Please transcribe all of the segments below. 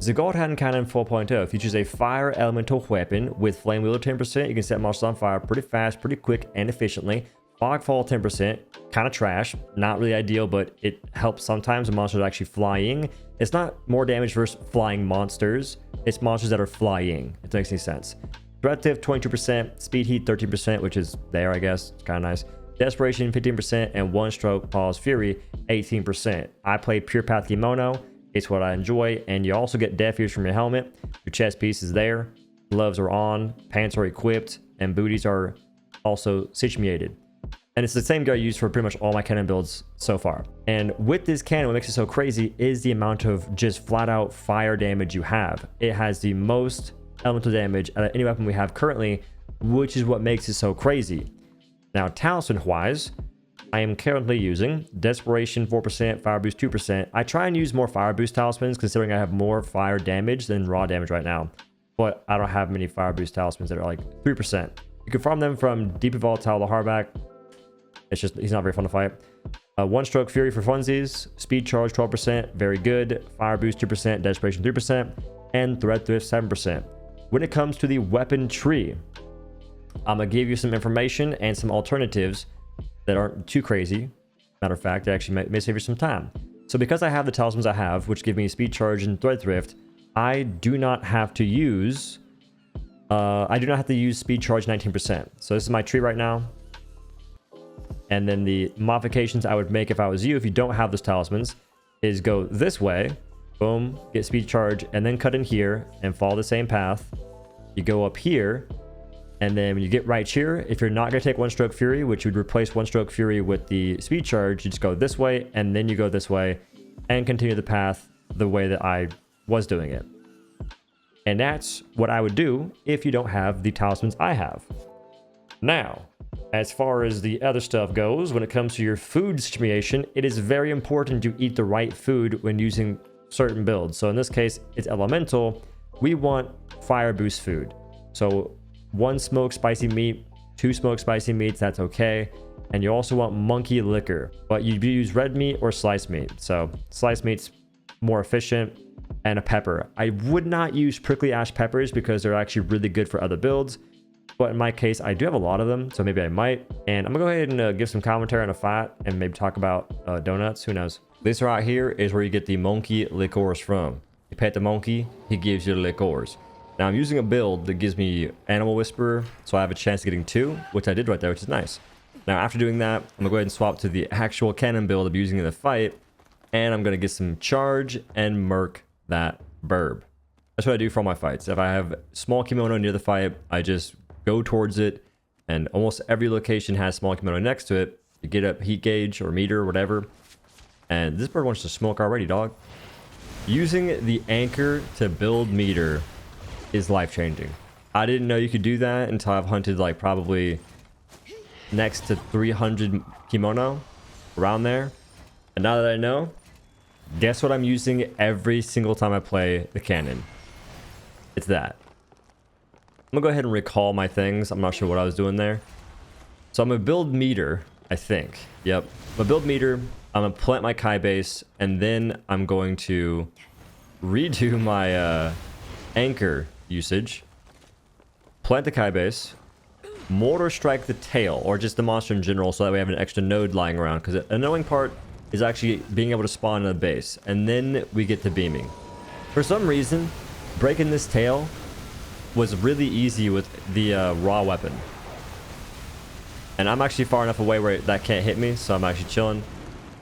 The Godhand Cannon 4.0 features a fire elemental weapon with flame wheeler 10%. You can set monsters on fire pretty fast, pretty quick, and efficiently. Fogfall 10%, kind of trash, not really ideal, but it helps sometimes when monsters are actually flying. It's not more damage versus flying monsters, it's monsters that are flying, if that makes any sense. Threat Tiff 22%, Speed Heat 13%, which is there, I guess, it's kind of nice. Desperation 15%, and One Stroke Pause Fury 18%. I play Pure Path Kimono, it's what I enjoy, and you also get Death Ears from your helmet. Your chest piece is there, gloves are on, pants are equipped, and booties are also situated. And it's the same gear I use for pretty much all my cannon builds so far. And with this cannon, what makes it so crazy is the amount of just flat out fire damage you have. It has the most elemental damage out of any weapon we have currently, which is what makes it so crazy. Now, talisman wise, I am currently using Desperation 4%, Fire Boost 2%. I try and use more Fire Boost talismans considering I have more fire damage than raw damage right now. But I don't have many Fire Boost talismans that are like 3%. You can farm them from Deeply Volatile to Hardback. It's just, he's not very fun to fight. One Stroke Fury for funsies. Speed Charge 12%, very good. Fire Boost 2%, Desperation 3%, and Threat Thrift 7%. When it comes to the weapon tree, I'm going to give you some information and some alternatives that aren't too crazy. Matter of fact, they actually may save you some time. So because I have the talismans I have, which give me Speed Charge and Threat Thrift, I do not have to use Speed Charge 19%. So this is my tree right now. And then the modifications I would make if I was you, if you don't have those talismans, is go this way, boom, get Speed Charge, and then cut in here and follow the same path. You go up here, and then when you get right here, if you're not going to take One Stroke Fury, which would replace One Stroke Fury with the Speed Charge, you just go this way, and then you go this way, and continue the path the way that I was doing it. And that's what I would do if you don't have the talismans I have. Now, as far as the other stuff goes, when it comes to your food situation, it is very important to eat the right food when using certain builds. So in this case, it's elemental. We want fire boost food. So 1 smoked spicy meat, 2 smoked spicy meats, that's okay. And you also want monkey liquor, but you use red meat or sliced meat. So sliced meat's more efficient, and a pepper. I would not use prickly ash peppers because they're actually really good for other builds. But in my case, I do have a lot of them, so maybe I might. And I'm gonna go ahead and give some commentary on a fight and maybe talk about donuts. Who knows? This right here is where you get the monkey liqueurs from. You pet the monkey, he gives you the liqueurs. Now I'm using a build that gives me Animal Whisperer, so I have a chance of getting 2, which I did right there, which is nice. Now after doing that, I'm gonna go ahead and swap to the actual cannon build I'm using in the fight, and I'm gonna get some charge and murk that burb. That's what I do for all my fights. If I have small kimono near the fight, I just go towards it, and almost every location has small kimono next to it. You get up heat gauge or meter or whatever, and this bird wants to smoke already, dog. Using the anchor to build meter is life-changing. I didn't know you could do that until I've hunted like probably next to 300 kimono, around there. And now that I know, guess what I'm using every single time I play the cannon? It's that. I'm gonna go ahead and recall my things. I'm not sure what I was doing there. So I'm gonna build meter, I think. Yep. I'm gonna build meter. I'm gonna plant my Kai base, and then I'm going to redo my anchor usage. Plant the Kai base. Mortar strike the tail, or just the monster in general, so that we have an extra node lying around. Because the annoying part is actually being able to spawn in a base, and then we get to beaming. For some reason, breaking this tail was really easy with the raw weapon. And I'm actually far enough away where that can't hit me, so I'm actually chilling.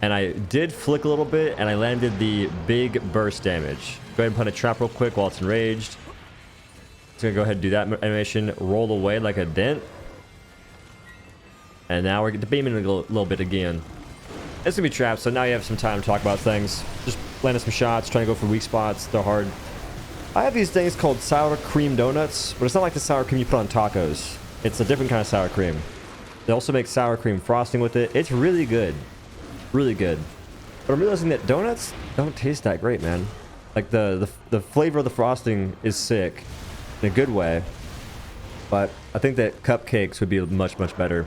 And I did flick a little bit, and I landed the big burst damage. Go ahead and put a trap real quick while it's enraged. Just gonna go ahead and do that animation, roll away like a dent. And now we're getting to beaming a little bit again. It's gonna be trapped, so now you have some time to talk about things. Just landing some shots, trying to go for weak spots. They're hard. I have these things called sour cream donuts, but it's not like the sour cream you put on tacos. It's a different kind of sour cream. They also make sour cream frosting with it. It's really good. Really good. But I'm realizing that donuts don't taste that great, man. Like the flavor of the frosting is sick in a good way. But I think that cupcakes would be much, much better.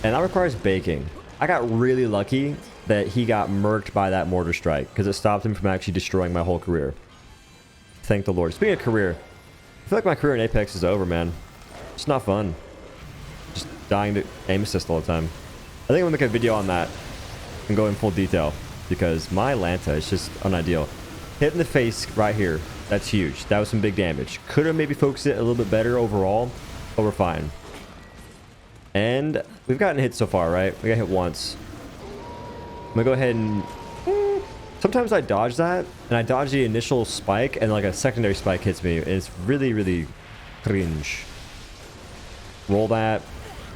And that requires baking. I got really lucky that he got murked by that mortar strike because it stopped him from actually destroying my whole career. Thank the Lord. Speaking of career, I feel like my career in Apex is over, man. It's not fun. Just dying to aim assist all the time. I think I'm gonna make a video on that and go in full detail because my Lanta is just unideal. Hit in the face right here. That's huge. That was some big damage. Could have maybe focused it a little bit better overall, but we're fine. And we've gotten hit so far, right? We got hit once. I'm gonna go ahead and... Sometimes I dodge that, and I dodge the initial spike, and like a secondary spike hits me, and it's really, really cringe. Roll that.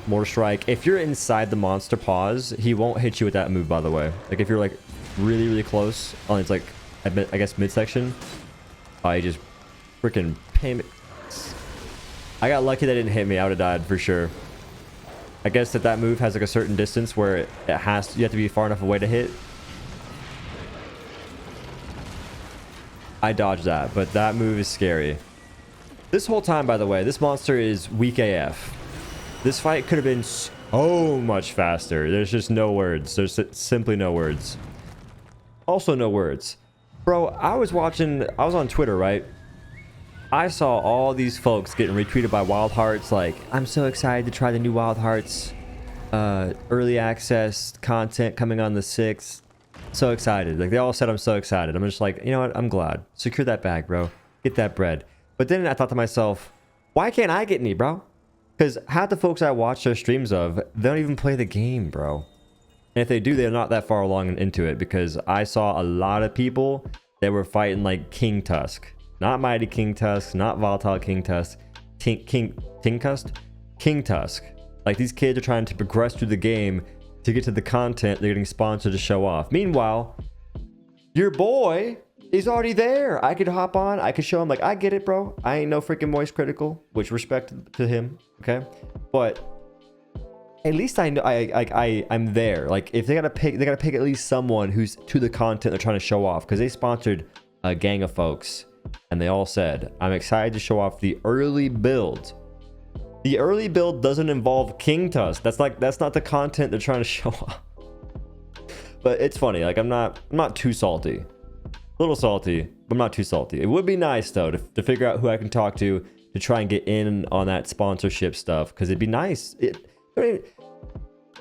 Mortar strike. If you're inside the monster pause, he won't hit you with that move, by the way. Like, if you're like really, really close on its like, I guess midsection, I just freaking pin. I got lucky that it didn't hit me. I would have died for sure. I guess that move has like a certain distance where you have to be far enough away to hit. I dodged that, but that move is scary. This whole time, by the way, this monster is weak AF. This fight could have been so much faster. There's just no words. There's simply no words. Also no words. Bro, I was on Twitter, right? I saw all these folks getting retweeted by wildhearts like, I'm so excited to try the new wildhearts early access content coming on the 6th. So excited. Like, they all said I'm so excited. I'm just like, you know what? I'm glad. Secure that bag, bro. Get that bread. But then I thought to myself, why can't I get any, bro? Because half the folks I watch their streams of, they don't even play the game, bro. And if they do, they're not that far along into it, because I saw a lot of people that were fighting like King Tusk. Not Mighty King Tusk, not Volatile King Tusk. King Tusk. Like, these kids are trying to progress through the game to get to the content they're getting sponsored to show off. Meanwhile, your boy is already there. I could hop on. I could show him, like, I get it, bro. I ain't no freaking Moist Critical, which respect to him, okay? But at least I know I'm there. Like, if they gotta pick at least someone who's to the content they're trying to show off, because they sponsored a gang of folks, and they all said, I'm excited to show off the early build. The early build doesn't involve King Tusk. That's not the content they're trying to show off. But it's funny. Like, I'm not too salty. A little salty, but I'm not too salty. It would be nice though to figure out who I can talk to try and get in on that sponsorship stuff, because it'd be nice.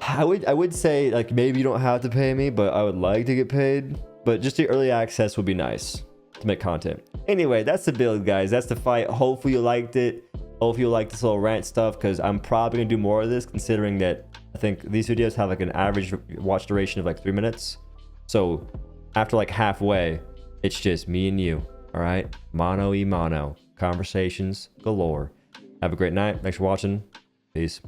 I would say, like, maybe you don't have to pay me, but I would like to get paid. But just the early access would be nice to make content. Anyway, that's the build, guys. That's the fight. Hopefully you liked it. Hopefully you like this little rant stuff, because I'm probably gonna do more of this, considering that I think these videos have like an average watch duration of like 3 minutes. So after like halfway, it's just me and you. All right, mano y mano, conversations galore. Have a great night. Thanks for watching. Peace.